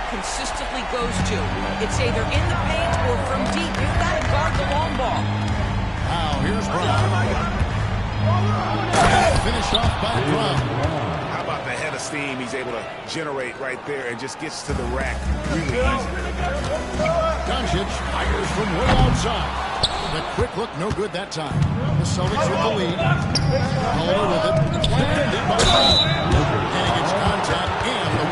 consistently goes to. It's either in the paint or from deep. You've got to guard the long ball. Now, here's Brown. Finished off by Brown. How about the head of steam he's able to generate right there and just gets to the rack really easy. Doncic fires from way outside. The quick look, no good that time. The Celtics with the lead. Calder with it. Defended by Brown. And he gets contact and the...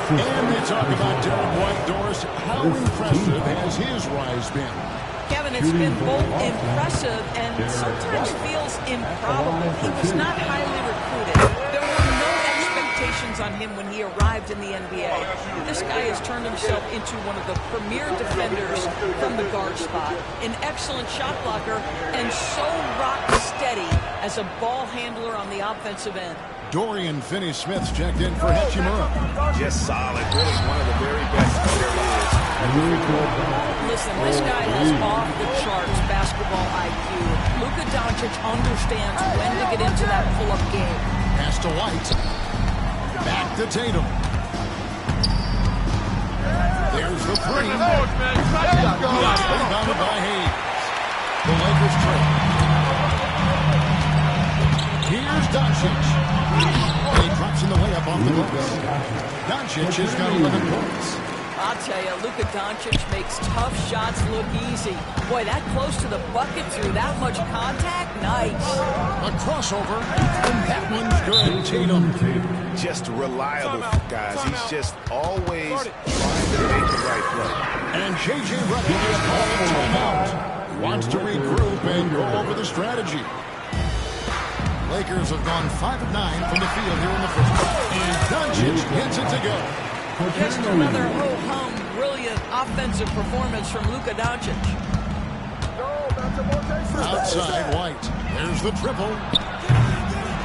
And they talk about Derek White, Doris. How impressive has his rise been? Kevin, it's been both impressive and sometimes feels improbable. He was not highly recruited. There were no expectations on him when he arrived in the NBA. This guy has turned himself into one of the premier defenders from the guard spot, an excellent shot blocker, and so rock steady as a ball handler on the offensive end. Dorian Finney-Smith's checked in for Hachimura. Just solid. Really one of the very best there is. Listen, this guy has off-the-charts basketball IQ. Luka Doncic understands when to get into that pull-up game. Pass to White. Back to Tatum. There's the three. Rebounded by Hayes. The Lakers trail. Here's Doncic. He drops in the way up off the glass. Doncic has got 11 points. I'll tell you, Luka Doncic makes tough shots look easy. Boy, that close to the bucket through that much contact, nice. A crossover, and that one's good. Tatum. Just reliable, guys. He's just always trying to make the right play. And J.J. Redick is calling timeout. Wants to regroup and go over the strategy. Lakers have gone 5 of 9 from the field here in the first. And Doncic gets it to go. Just another ho-hum, brilliant offensive performance from Luka Doncic. Outside White. There's the triple.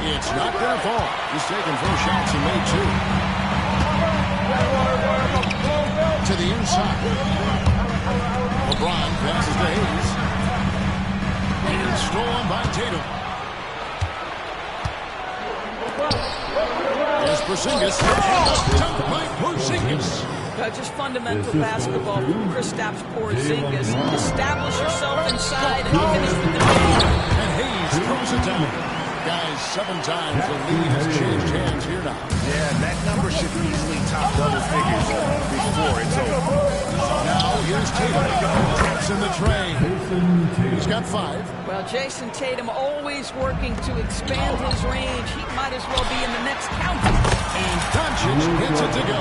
It's not going to fall. He's taken 4 shots and made 2. To the inside. LeBron passes to Hayes. And stolen by Tatum. There's Porzingis. Dunked by Porzingis. Just fundamental basketball from Kristaps Porzingis. Establish yourself inside and finish with the lead. And Hayes throws it down. Guys, 7 times the lead has changed hands here now. Yeah, that number should easily top double figures before it's over. Now here's Tatum. Drops in the tray. He's got 5. Well, Jason Tatum always working to expand his range. He might as well be in the next county. And Doncic gets it to go.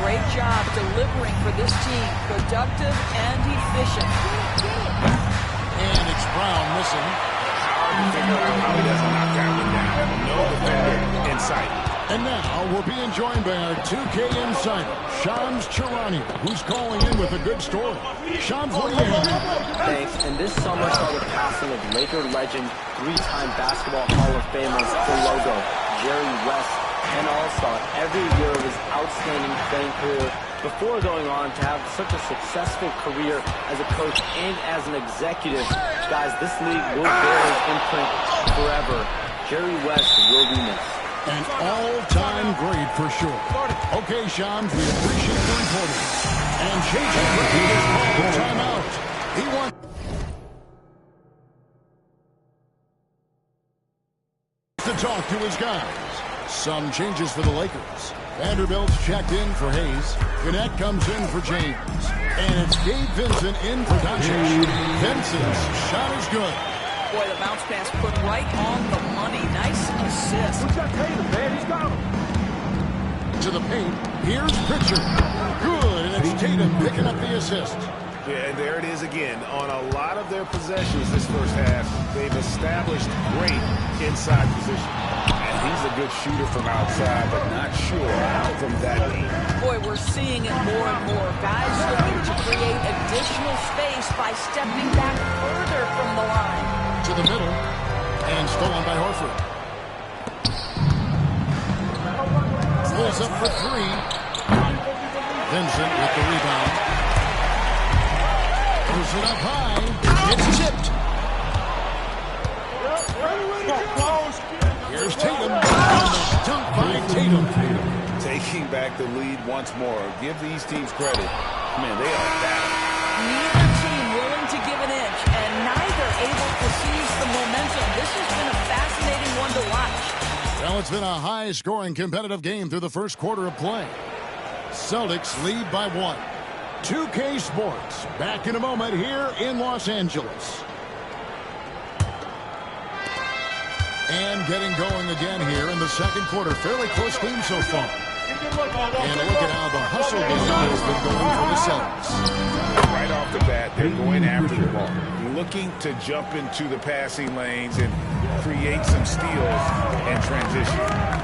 great job delivering for this team. Productive and efficient. And it's Brown missing. Hard to figure out how he doesn't knock that one down. No defender in sight. And now we're being joined by our 2K insider, Shams Charania, who's calling in with a good story. Shams, what do you have? Thanks. And this summer saw the passing of Laker legend, three-time Basketball Hall of Famer Phil Logo, Jerry West, an all-star every year of his outstanding playing career before going on to have such a successful career as a coach and as an executive. Guys, this league will bear his imprint forever. Jerry West will be missed. An all-time great for sure. Okay, Shams, we appreciate the reporting. And J.J. Redick is called a timeout. He wants to talk to his guys. Some changes for the Lakers. Vanderbilt's checked in for Hayes. Gannett comes in for James. And it's Gabe Vincent in for Doncic. Vincent's shot is good. Boy, the bounce pass put right on the money. Nice assist. Who's got Tatum, man? He's got him. To the paint. Here's Pritchard. Good, and it's Tatum picking up the assist. Yeah, and there it is again. On a lot of their possessions this first half, they've established great inside position. And he's a good shooter from outside, but not sure from that deep. Boy, we're seeing it more and more. Guys looking to create additional space by stepping back further from the line. To the middle, and stolen by Horford. Pulls up for three. Vincent with the rebound. Throws it up high. It's tipped. Here's Tatum. And the dunk by Tatum. Taking back the lead once more. Give these teams credit. Man, they are battling. Neither team willing to give an inch, and neither able to seize the momentum. This has been a fascinating one to watch. Well, it's been a high-scoring competitive game through the first quarter of play. Celtics lead by 1. 2K Sports back in a moment here in Los Angeles. And getting going again here in the second quarter. Fairly close game so far. And look at how the hustle game has been going for the Celtics. Right off the bat, they're going after the ball. Looking to jump into the passing lanes and create some steals and transition.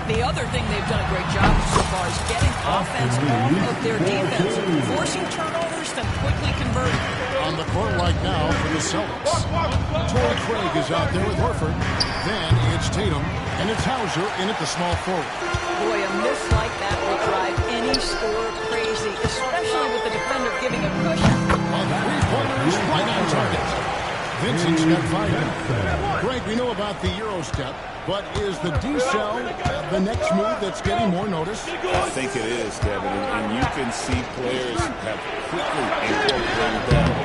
The other thing they've done a great job so far is getting offense off of their defense, forcing turnovers, then quickly converting. On the court right now for the Celtics. Torrey Craig is out there with Horford. Then it's Tatum, and it's Hauser in at the small forward. Boy, a miss like that will drive any scorer crazy, especially with the defender giving a cushion. On three-pointers, right on target. Vincent's got 5 now. Greg, we know about the Euro step, but is the D-cell the next move that's getting more notice? I think it is, Kevin, and you can see players have quickly incorporated that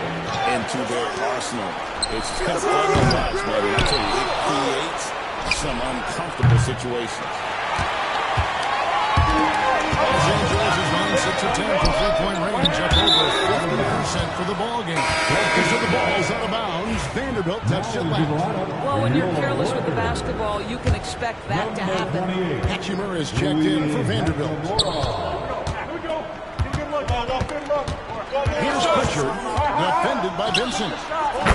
into their arsenal. It's just fun to watch, but it creates some uncomfortable situations. Los Angeles is on 6 of 10 from three-point range, up over 50% for the ball game. Because of the ball's out of bounds, Vanderbilt touched it left. Well, when you're careless with the basketball, you can expect that to happen. Hachimura is checked in for Vanderbilt. Here's Pritchard, defended by Vincent.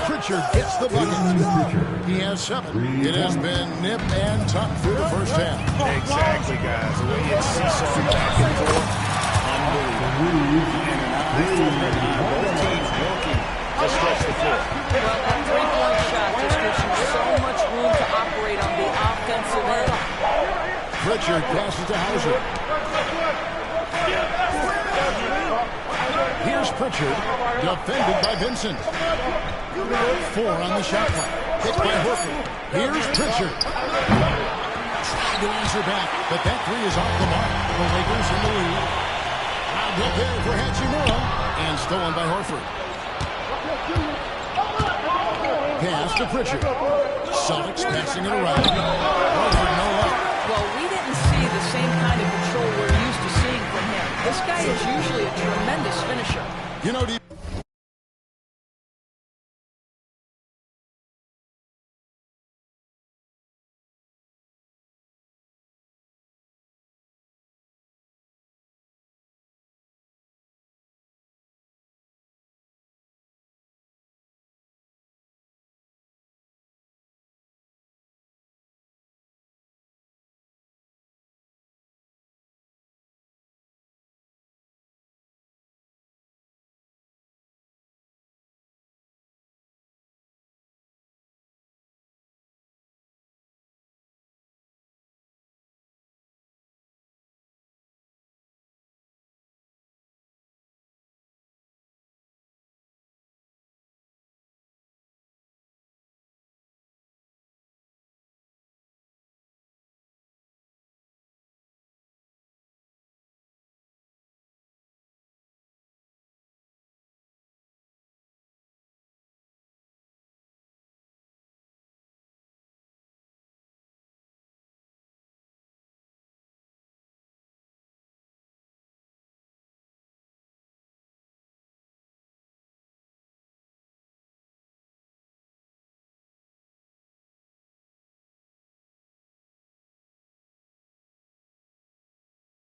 Pritchard gets the bucket. He has 7. It has been nip and tuck through the first half. Exactly, guys. The way it's seesawing back and forth, unbelievable. And both teams working to stretch the floor. Well, that three-point shot just gives you so much room to operate on the offensive end. Pritchard passes to Hauser. Here's Pritchard, defended by Vincent. 4 on the shot clock. Hit by Horford. Here's Pritchard. Trying to answer back, but that 3 is off the mark. The Lakers in the lead. Out up there for Hachimura. And stolen by Horford. Pass to Pritchard. Celtics passing it around. Horford no luck. Well, we didn't see the same kind of control we're used to seeing from him. This guy is usually a tremendous finisher. You know,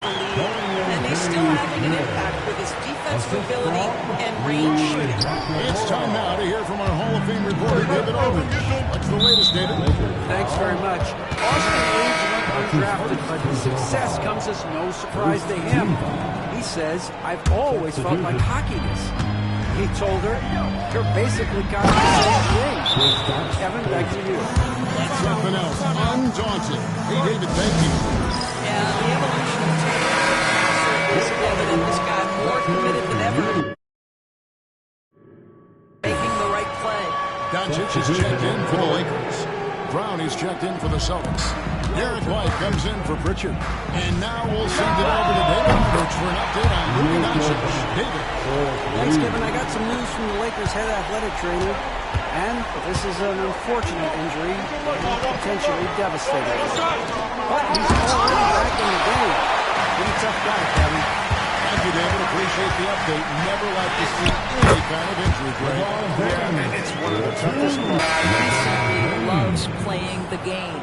And he's still having an impact with his defensive ability and range shooting. It's time now to hear from our Hall of Fame reporter, David Aldridge. What's the latest, David? Thanks very much. Austin Reeves went undrafted, but his success comes as no surprise to him. He says, I've always felt my cockiness. He told her, you're basically got the same thing. Kevin, back to you. Something else, undaunted. Hey, David, thank you. Yeah, the evolution of Taylor is evident. This guy more committed than ever. Making the right play. Doncic is checked in for the Lakers. Brown is checked in for the Celtics. Derek White comes in for Pritchard. And now we'll send it over to David Aldridge for an update on Luka Doncic. David. Thanks, Kevin. I got some news from the Lakers head athletic trainer. And this is an unfortunate injury, potentially devastating. But he's already back in the game. Pretty tough guy, Kevin. Thank you, David. Appreciate the update. Never like to see any kind of injury, Greg. Yeah, it's one of the toughest. He loves playing the game.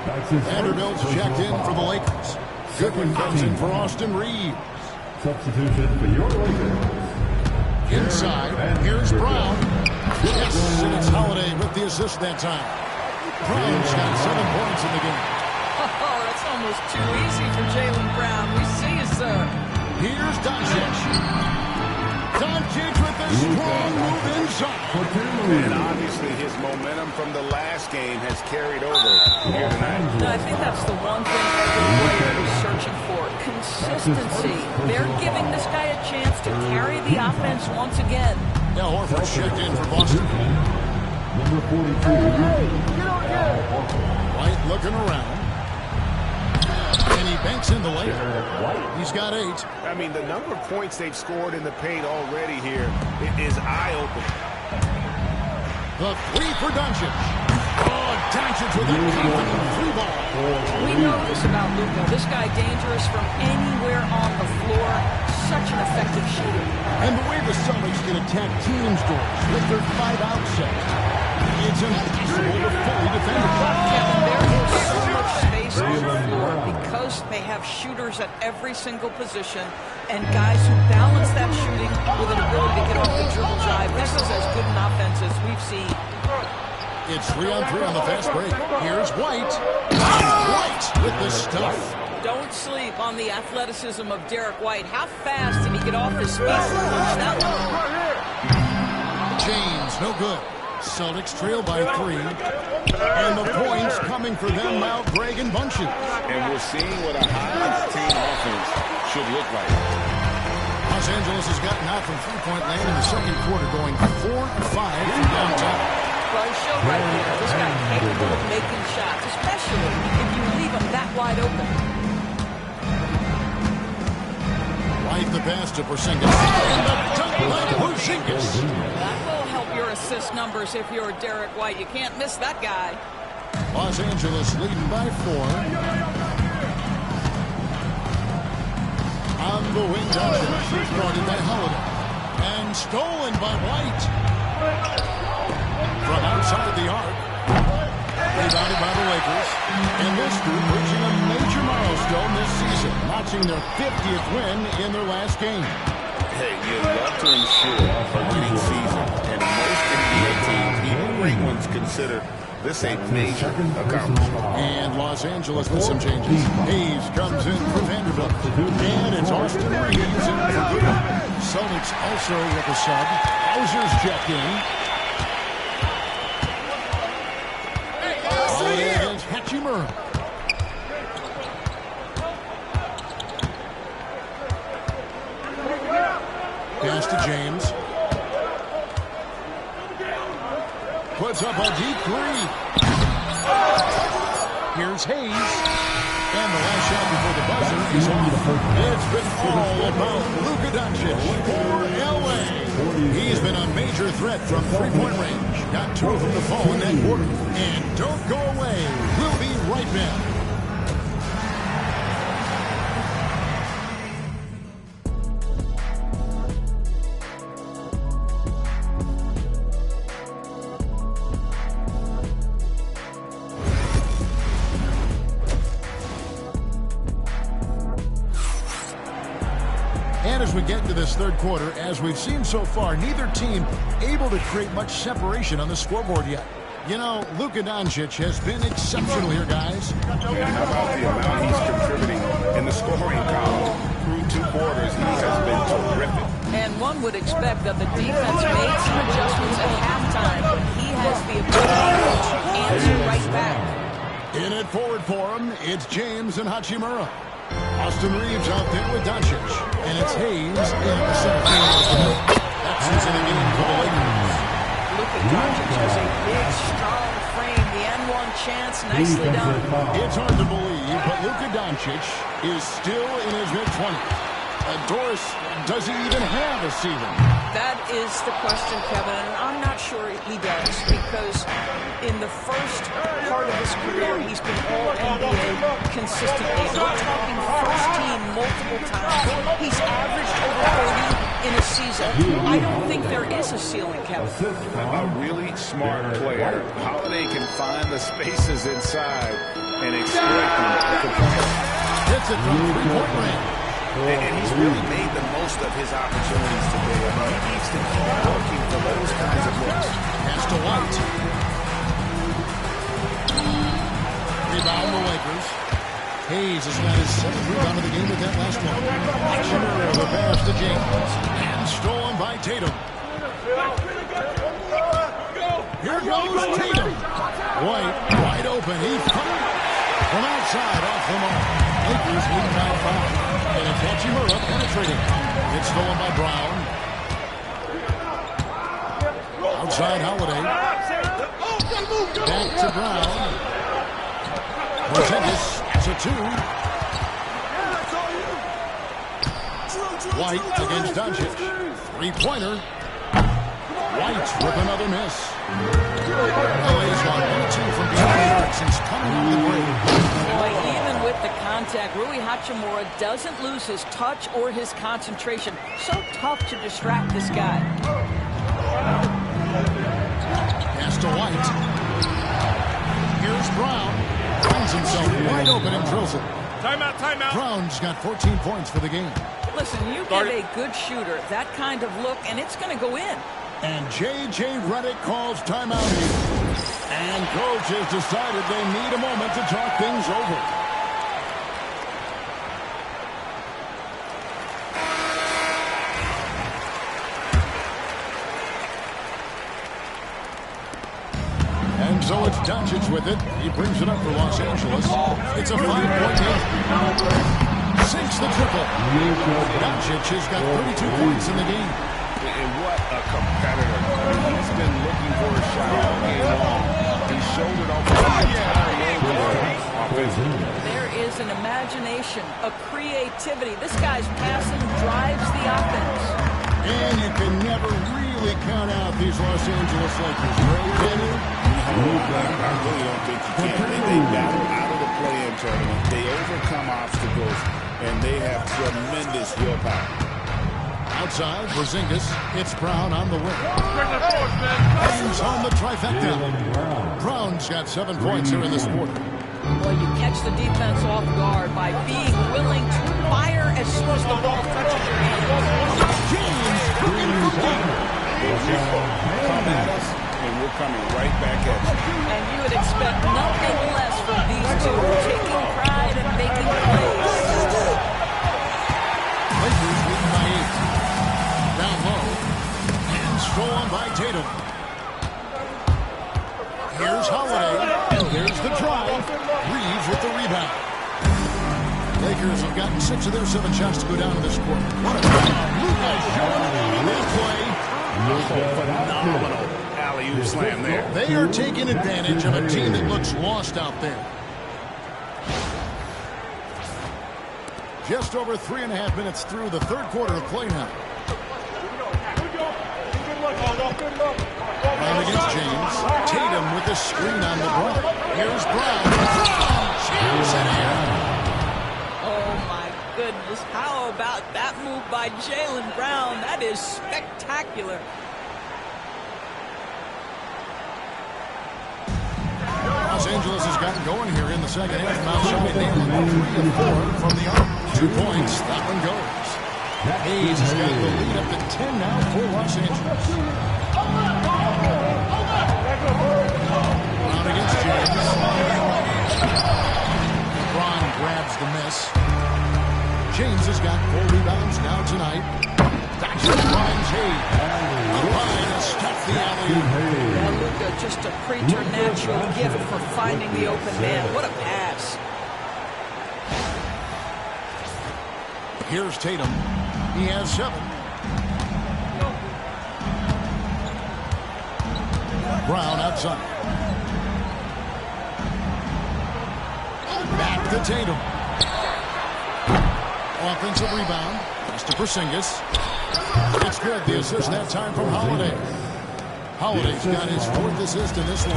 Vanderbilt's checked in for the Lakers. Goodwin comes in for Austin Reeves. Substitution for your Lakers. Inside, here's Brown. Yes, and it's Holiday with the assist that time. Brown's got 7 points in the game. Oh, that's almost too easy for Jaylen Brown. We see you, sir. Here's Doncic. Doncic with a strong move inside. And obviously his momentum from the last game has carried over here tonight. And I think that's the one thing every player is searching for. Consistency. They're giving this guy a chance to carry the offense once again. Now Horford's checked in for Boston. Number 42. White looking around. And he banks in the lane. He's got 8. I mean, the number of points they've scored in the paint already here is eye-opening. The 3 for Doncic. Oh, Doncic with a confident 3 ball. We know this about Luka. This guy dangerous from anywhere on the floor. Such an effective shooter. And the way the Celtics can attack teams' doors with their 5-out set, it's impossible to fully defend it. Kevin, there is so much space on the floor because they have shooters at every single position and guys who balance that shooting with an ability to get off the dribble drive. This is as good an offense as we've seen. It's 3-on-3 on the fast break. Here's White. White with the stuff. Don't sleep on the athleticism of Derek White. How fast did he get off his feet and punch that one? James, no good. Celtics trail by 3. And the points coming for them now, Greg and Bunches. And we're seeing what a high-octane offense should look like. Los Angeles has gotten out from three-point land in the second quarter, going 4-5 from downtown. Well, he showed right there. This guy capable of making shots, especially if you leave him that wide open. White the pass to Porzingis. And the dunk by Porzingis. That will help your assist numbers if you're Derek White. You can't miss that guy. Los Angeles leading by 4. On the wing, Doncic is guarded by Holiday. And stolen by White. From outside the arc. Rebounded by the Lakers. And this group reaching a major milestone this season, notching their 50th win in their last game. Hey, you love to ensure a winning season, and most NBA teams, even great ones, consider this a major accomplishment. And Los Angeles with some changes. Hayes comes in for Vanderbilt. And it's Austin Reeves in for Goodwin. Celtics also with a sub. Hauser's checked in. Against Hachimura. Pass to James. Puts up a deep 3. Here's Hayes. And the last shot before the buzzer is off. It's been all about Luka Doncic for L.A. He's been a major threat from three-point range. Got 2 of them to fall in that quarter. And don't go away. We'll be right back. this third quarter. As we've seen so far, neither team able to create much separation on the scoreboard yet. You know, Luka Doncic has been exceptional here, guys. And how about the amount he's contributing in the scoring column through 2 quarters? He has been terrific. And one would expect that the defense made some adjustments at halftime, but he has the ability to answer right back. In at forward for him, it's James and Hachimura. Austin Reeves out there with Doncic. And it's Hayes in the center field. That's who's in the game for the Lakers. Luka Doncic has a big, strong frame. The N1 chance, nicely done. It's hard to believe, but Luka Doncic is still in his mid-20s. Doris, does he even have a ceiling? That is the question, Kevin, and I'm not sure he does, because in the first part of his career, he's been All-NBA consistently. We're talking first team multiple times. He's averaged over 30 in a season. I don't think there is a ceiling, Kevin. A really smart player. Holiday can find the spaces inside and exploit them. Hits it from three-point range. And he's really made the most of his opportunities today. I mean, he needs to keep working for those kinds of looks. Pass to White. Rebound the Lakers. Hayes has got his 7th rebound of the game with that last one. Hachimura the pass to James. And stolen by Tatum. Here goes Tatum. White wide open. He fired from outside off the mark. Lakers leading by 5. And it's Hachimura penetrating. It's stolen by Brown. Outside Holiday. Back to Brown. Porzingis, that's a 2. White against Doncic. 3-pointer. White with another miss. LA's gone 1-2 from behind the arc since coming off the break. Boy, even with the contact, Rui Hachimura doesn't lose his touch or his concentration. So tough to distract this guy. Pass to White. Here's Brown. Finds himself wide open and drills it. Timeout, timeout. Brown's got 14 points for the game. Listen, you give a good shooter that kind of look, and it's going to go in. And J.J. Redick calls timeout here. And coach has decided they need a moment to talk things over. And so it's Doncic with it. He brings it up for Los Angeles. It's a 5-point game. Sinks the triple. Doncic has got 32 points in the game. And what a competitor. He's been looking for a shot all game long. He showed it off the entire game. There is an imagination, a creativity. This guy's passing drives the offense. And you can never really count out these Los Angeles Lakers. Can you? I really don't think you can. They battle out of the play-in tournament. They overcome obstacles, and they have tremendous willpower. Outside, Porzingis hits Brown on the wing. Hayes on the trifecta. Brown's got 7 points here in this quarter. Well, you catch the defense off guard by being willing to fire as soon as the ball touches your hands. James looking for game. Come at us, and we're coming right back at you. And you would expect nothing less from these two, taking pride and making plays. Lakers leading by 8. Down low. And stolen by Tatum. Here's Holiday. And there's the drive. Reeves with the rebound. Lakers have gotten 6 of their 7 shots to go down in this quarter. What a job. Luka showing on that play. Phenomenal alley-oop slam there. They are taking advantage of a team that looks lost out there. Just over 3.5 minutes through the third quarter of play now. Brown against James. Tatum with the screen on LeBron. Here's Brown. James in here. Oh, my goodness. How about that move by Jaylen Brown? That is spectacular. Los Angeles has gotten going here in the second half. Now showing nailing 3 of 4 from the arc. 2 points. That one goes. Hayes has got the lead up to 10 now for Los Angeles. Brown against James. LeBron grabs the miss. James has got 4 rebounds now tonight. Doncic finds Hayes. Line has stuffed the alley-oop. Luka, just a preternatural gift for finding the open man. What a pass. Here's Tatum. He has 7. Brown outside. Back to Tatum. Offensive rebound. Pass to Porzingis. It's good. The assist that time from Holiday. Holiday's got his 4th assist in this one.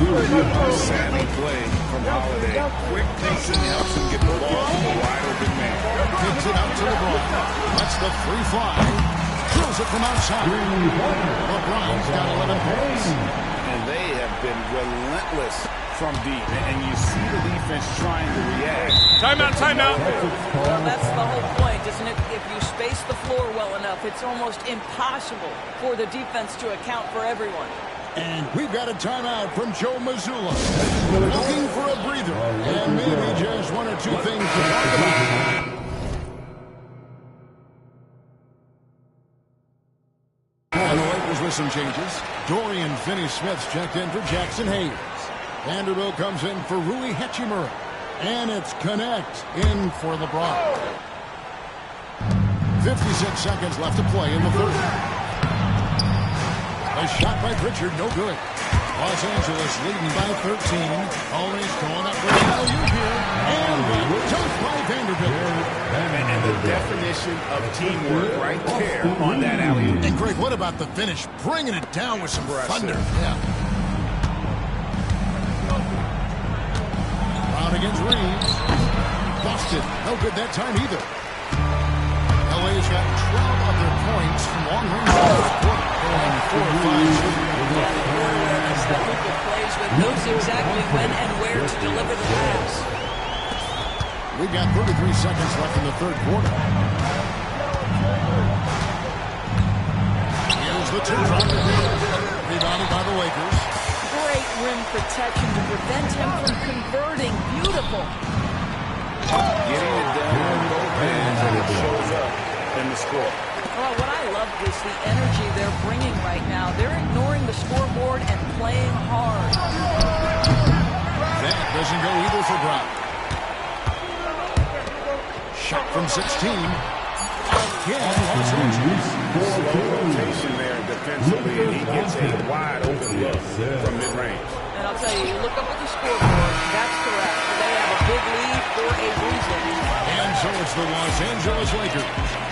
Savvy play from Holiday. Quick thinking helps him get the ball to the wide open man. Kicks it out to LeBron. That's the free fly. Throws it from outside. LeBron's got 11 points. And they have been relentless from deep. And you see the defense trying to react. Timeout, timeout. Well, that's the whole point, isn't it? If you space the floor well enough, it's almost impossible for the defense to account for everyone. And we've got a timeout from Joe Mazzulla. Looking for a breather. And maybe just 1 or 2 things to talk about. And the Lakers with some changes. Dorian Finney-Smith's checked in for Jackson Hayes. Vanderbilt comes in for Rui Hachimura. And it's Connect in for LeBron. 56 seconds left to play in the 3rd. A shot by Pritchard, no good. Los Angeles leading by 13. Always going up for the alley-oop here. And dunked by Vanderbilt. And the definition of teamwork right there on that alley-oop. And Greg, what about the finish? Bringing it down with some thunder. Yeah. Brown against Reeves. Busted. No good that time either. LA's got 12 of their points from long range. Going 4 or 5 shooting. That Luka plays with, knows exactly when and where to deliver the pass. We've got 33 seconds left in the 3rd quarter. Here's the 2-drop. Rebounded by the Lakers. Great rim protection to prevent him from converting. Beautiful. Getting it done on both hands, and it shows up in the score. Well, what I love is the energy they're bringing right now. They're ignoring the scoreboard and playing hard. That doesn't go either for Brown. Shot from 16. Again, Los Angeles. Slow rotation there defensively, and he gets a wide open look from mid-range. And I'll tell you, you look up at the scoreboard, that's correct. They have a big lead for a reason. And so it's the Los Angeles Lakers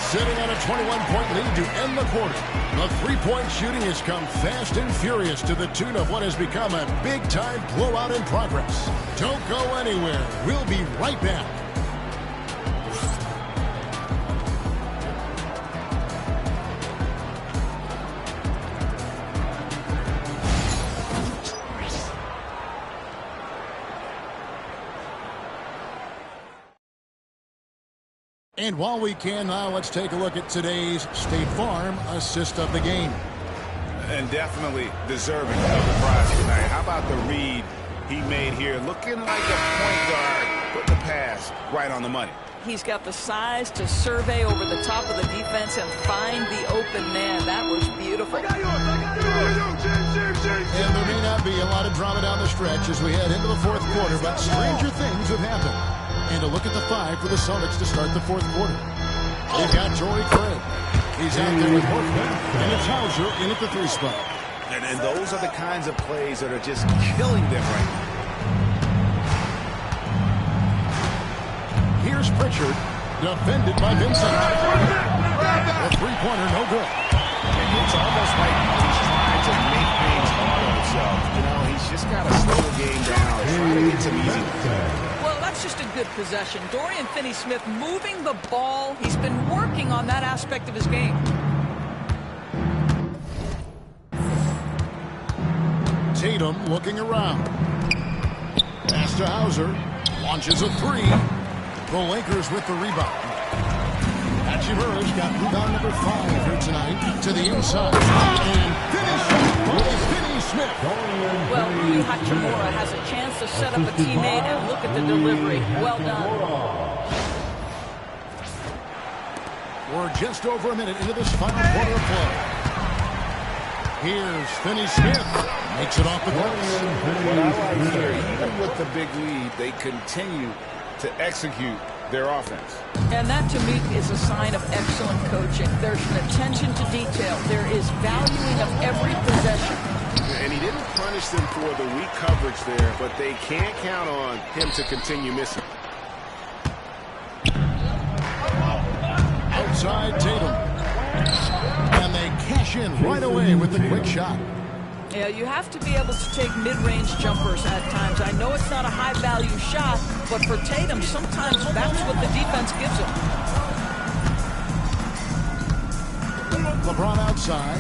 sitting on a 21-point lead to end the quarter. The 3-point shooting has come fast and furious to the tune of what has become a big-time blowout in progress. Don't go anywhere. We'll be right back. And while we can now, let's take a look at today's State Farm assist of the game. And definitely deserving of the prize tonight. How about the read he made here? Looking like a point guard, put the pass right on the money. He's got the size to survey over the top of the defense and find the open man. That was beautiful. And there may not be a lot of drama down the stretch as we head into the 4th quarter, but stranger things have happened. And a look at the 5 for the Celtics to start the 4th quarter. They've got Torrey Craig. He's out there with Horford, and it's Hauser in at the 3 spot. And those are the kinds of plays that are just killing them right now. Here's Pritchard, defended by Vincent. The 3-pointer, no good. It's almost like he's trying to make things hard on himself. You know, he's just got to slow the game down, try to get some easy. Well, that's just a good possession. Dorian Finney-Smith moving the ball. He's been working on that aspect of his game. Tatum looking around. Pass to Hauser. Launches a 3. The Lakers with the rebound. Hachimura's got rebound number 5 here tonight to the inside. And finish by Finney Smith. Well, Rui Hachimura has a chance to set up a teammate, and look at the delivery. Well done. We're just over a minute into this final quarter of play. Here's Finney Smith. Makes it off the glass. What I like here, even with the big lead, they continue to execute their offense. And that, to me, is a sign of excellent coaching. There's an attention to detail. There is valuing of every possession. And he didn't punish them for the weak coverage there, but they can't count on him to continue missing. Outside Tatum. And they cash in right away with the quick shot. Yeah, you have to be able to take mid-range jumpers at times. I know it's not a high-value shot, but for Tatum, sometimes that's what the defense gives him. LeBron outside.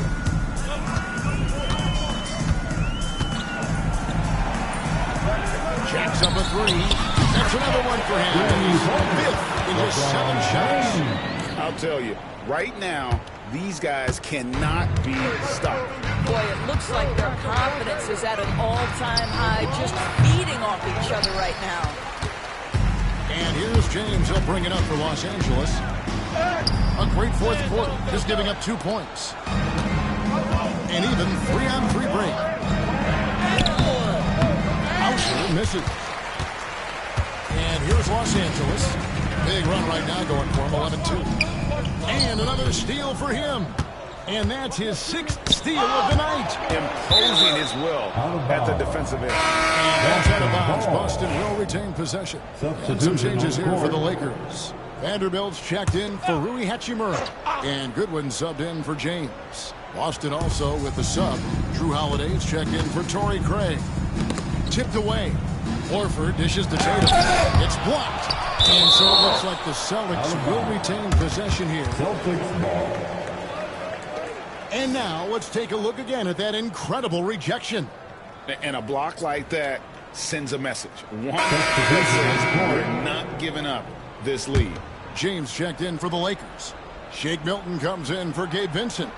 Jacks up a 3. That's another one for him. And he's 5th in just 7 shots. I'll tell you, right now, these guys cannot be stopped. Boy, it looks like their confidence is at an all-time high, just feeding off each other right now. And here's James. He'll bring it up for Los Angeles. A great fourth quarter, just giving up 2 points. And even 3-on-3 break. Ausher misses. And here's Los Angeles. Big run right now going for him, 11-2. And another steal for him. And that's his 6th steal of the night. Imposing his will at the defensive end. And that's out of bounds. Boston will retain possession. And some changes here for the Lakers. Vanderbilt's checked in for Rui Hachimura. And Goodwin subbed in for James. Boston also with the sub. Drew Holiday's checked in for Torrey Craig. Tipped away. Horford dishes to Tatum. It's blocked. And so it looks like the Celtics will retain possession here. Celtics ball. And now let's take a look again at that incredible rejection. And a block like that sends a message. One that says we're not giving up this lead. James checked in for the Lakers. Shake Milton comes in for Gabe Vincent.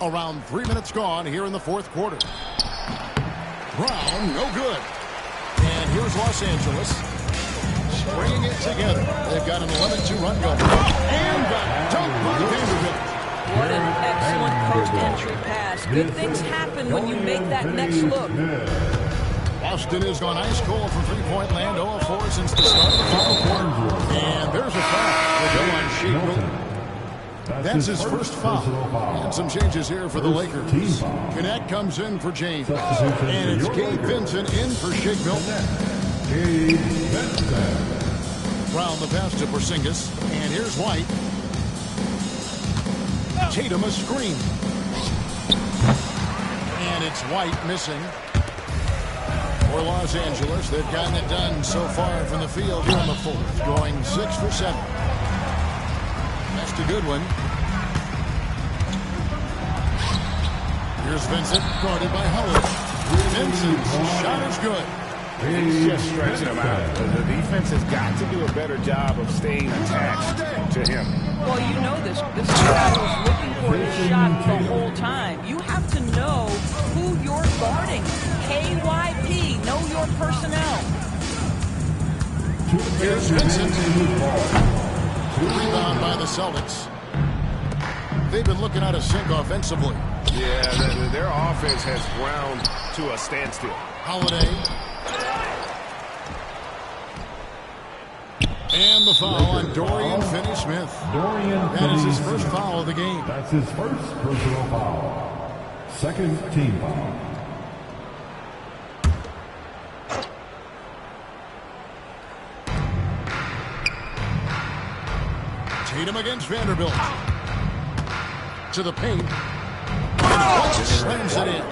Around 3 minutes gone here in the fourth quarter. Brown, no good. And here's Los Angeles. Bringing it together. They've got an 11-2 run going. And back. Dunk by Vanderbilt. What an excellent post-entry pass. Good things happen when you make that next look. Boston has gone ice cold from three-point land. 0-4 since the start of the final quarter. And there's a foul. They go on Shake Milton. That's his first foul. And some changes here for the Lakers. Connect comes in for James. And it's Gabe Vincent in for Shake Milton. Gabe Vincent. Brown the pass to Porzingis. And here's White. Tatum a screen. And it's White missing. For Los Angeles, they've gotten it done so far from the field here in the fourth. Going 6 for 7. That's to Goodwin. Here's Vincent, guarded by Howard. Vincent's shot is good. He's just stretching him out. The defense has got to do a better job of staying attached to him. Well, you know this. This guy was looking for his shot the whole time. You have to know who you're guarding. KYP, know your personnel. Here's Vincent. Rebound by the Celtics. They've been looking out of sync offensively. Yeah, their offense has ground to a standstill. Holiday. And the foul on Dorian Finney-Smith. That is his first foul of the game. That's his first personal foul. Second team foul. Tatum against Vanderbilt. To the paint. Slams it in.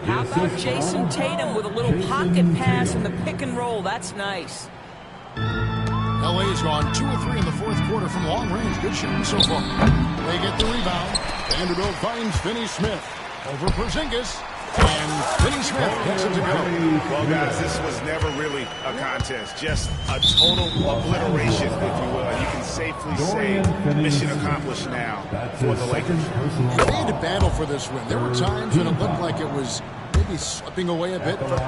How about Jason Tatum with a little pocket pass in the pick and roll? That's nice. LA's gone 2 of 3 in the fourth quarter from long range. Good shooting so far. They get the rebound. Vanderbilt finds Finney-Smith. Over Porzingis. And Finney Smith gets it to go. Well, guys, this was never really a contest. Just a total obliteration, if you will. And you can safely say mission accomplished now for the Lakers. They had to battle for this win. There were times when it looked like it was maybe slipping away a bit, but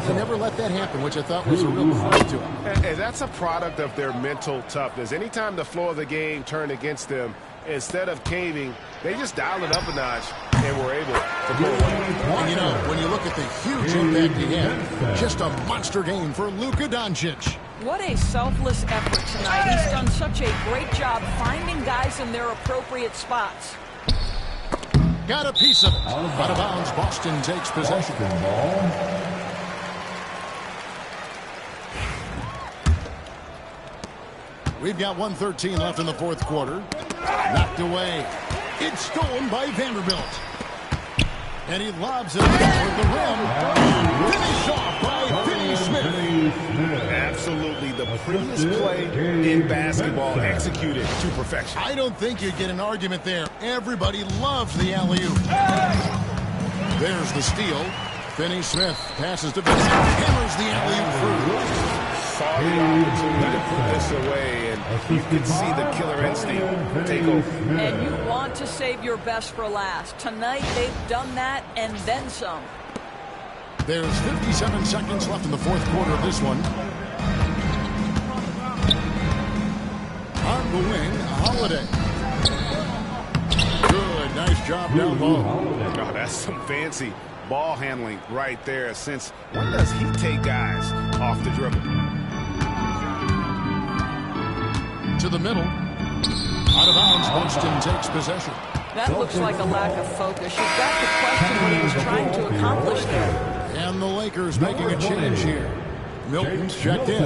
they never let that happen, which I thought was a real credit to them. And that's a product of their mental toughness. Anytime the flow of the game turned against them, instead of caving, they just dialed it up a notch and were able to pull away. And you know, when you look at the huge impact he had, just a monster game for Luka Doncic. What a selfless effort tonight. He's done such a great job finding guys in their appropriate spots. Got a piece of it. Out of bounds, Boston takes possession. We've got 1:13 left in the fourth quarter. Knocked away. It's stolen by Vanderbilt. And he lobs it toward the rim. Finish off by Finney Smith. Absolutely the prettiest play in basketball, executed to perfection. I don't think you get an argument there. Everybody loves the alley-oop. There's the steal. Finney Smith passes to Vincent. Hammers the alley-oop through. Saw the opportunity to put this away, and you could see the killer instinct take over. And you want to save your best for last. Tonight, they've done that and then some. There's 57 seconds left in the fourth quarter of this one. On the wing, Holiday. Good, nice job down low. Oh, that's some fancy ball handling right there. Since when does he take guys off the dribble? To the middle. Out of bounds, Boston takes possession. That looks like a lack of focus. You've got to question what he was trying to accomplish there. And the Lakers making a change here. Milton's checked in.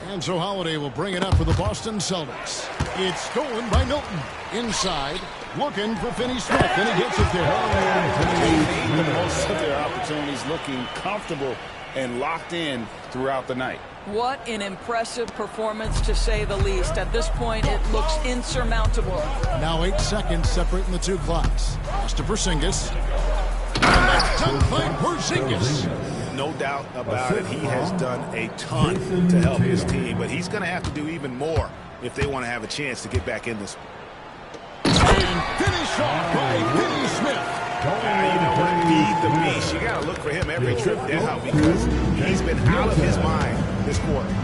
And so Holiday will bring it up for the Boston Celtics. It's stolen by Milton. Inside, looking for Finney Smith, and he gets it there. The most of their opportunities, looking comfortable and locked in throughout the night. What an impressive performance, to say the least. At this point, it looks insurmountable. Now 8 seconds separating the two clocks. Pass to Porzingis. Dunk by Porzingis. No doubt about it. He has done a ton to help his team, but he's going to have to do even more if they want to have a chance to get back in this. And finish off by Finney Smith. You know what? Feed the beast. You got to look for him every trip down because he's been out of his mind this quarter.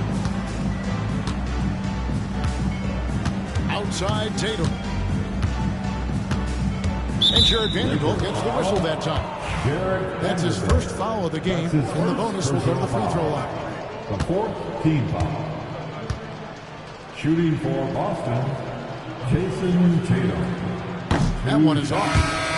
Outside Tatum. And Jared Vanderbilt gets the whistle that time. That's his first foul of the game, and the bonus will go to the free throw line. The fourth team foul. Shooting for Boston, Jason Tatum. That one is off.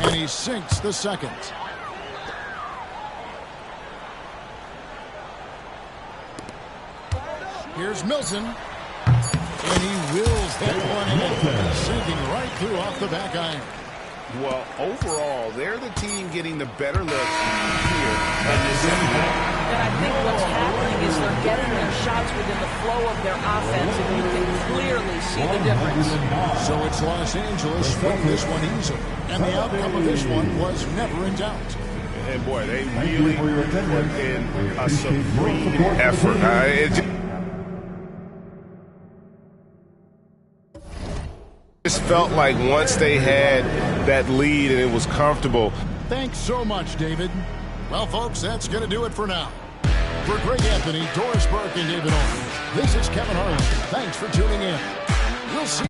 And he sinks the second. Here's Milton. And he wills that one in, sinking right through off the back iron. Well, overall, they're the team getting the better looks here in this second half. And I think what's happening is they're getting their shots within the flow of their offense, and you can clearly see the difference. So it's Los Angeles winning this one easily. And the outcome of this one was never in doubt. And boy, they really put in a supreme effort. It just felt like once they had that lead and it was comfortable. Thanks so much, David. Well, folks, that's going to do it for now. For Greg Anthony, Doris Burke, and David Owens, this is Kevin Harlan. Thanks for tuning in. We'll see